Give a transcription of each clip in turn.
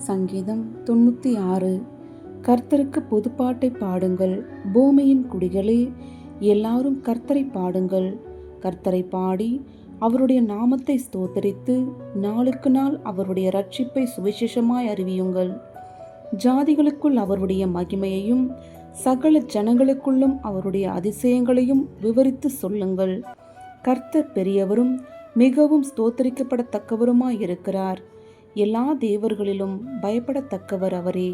சங்கீதம் 96. கர்த்தருக்கு புதுப்பாட்டை பாடுங்கள், பூமியின் குடிகளே, எல்லாரும் கர்த்தரை பாடுங்கள். கர்த்தரை பாடி அவருடைய நாமத்தை ஸ்தோத்தரித்து நாளுக்கு நாள் அவருடைய இரட்சிப்பை சுவிசேஷமாய் அறிவியுங்கள். ஜாதிகளுக்குள் அவருடைய மகிமையையும் சகல ஜனங்களுக்குள்ளும் அவருடைய அதிசயங்களையும் விவரித்து சொல்லுங்கள். கர்த்தர் பெரியவரும் மிகவும் ஸ்தோத்தரிக்கப்படத்தக்கவருமாயிருக்கிறார். எல்லா தேவர்களிலும் பயப்படத்தக்கவர் அவரே.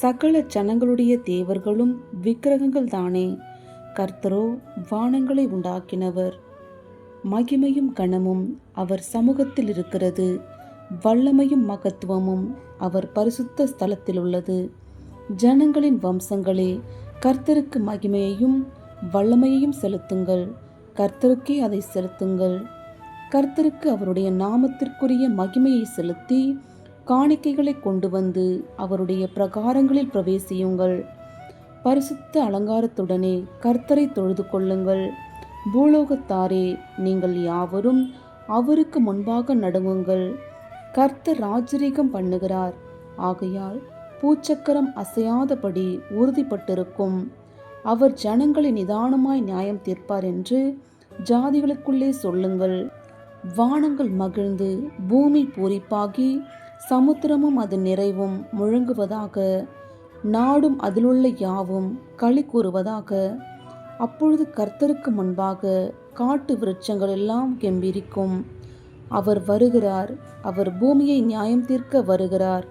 சகல ஜனங்களுடைய தேவர்களும் விக்கிரகங்கள் தானே. கர்த்தரோ வானங்களை உண்டாக்கினவர். மகிமையும் கனமும் அவர் சமூகத்தில் இருக்கிறது. வல்லமையும் மகத்துவமும் அவர் பரிசுத்த ஸ்தலத்தில் உள்ளது. ஜனங்களின் வம்சங்களே, கர்த்தருக்கு மகிமையையும் வல்லமையையும் செலுத்துங்கள். கர்த்தருக்கே அதை செலுத்துங்கள். கர்த்தருக்கு அவருடைய நாமத்திற்குரிய மகிமையை செலுத்தி காணிக்கைகளை கொண்டு வந்து அவருடைய பிரகாரங்களில் பிரவேசியுங்கள். பரிசுத்த அலங்காரத்துடனே கர்த்தரை தொழுது கொள்ளுங்கள். பூலோகத்தாரே, நீங்கள் யாவரும் அவருக்கு முன்பாக நடுங்குங்கள். கர்த்தர் ராஜரீகம் பண்ணுகிறார். ஆகையால் பூச்சக்கரம் அசையாதபடி உறுதிப்பட்டிருக்கும். அவர் ஜனங்களை நிதானமாய் நியாயம் தீர்ப்பார் என்று ஜாதிகளுக்குள்ளே சொல்லுங்கள். வானங்கள் மகிழ்ந்து பூமி பூரிப்பாகி சமுத்திரமும் அது நிறைவும் முழங்குவதாக. நாடும் அதிலுள்ள யாவும் களி கூறுவதாக. அப்பொழுது கர்த்தருக்கு முன்பாக காட்டு விருட்சங்கள் எல்லாம் கெம்பீரிக்கும். அவர் வருகிறார். அவர் பூமியை நியாயம் தீர்க்க வருகிறார்.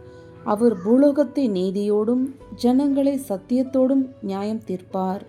அவர் பூலோகத்தை நீதியோடும் ஜனங்களை சத்தியத்தோடும் நியாயம் தீர்ப்பார்.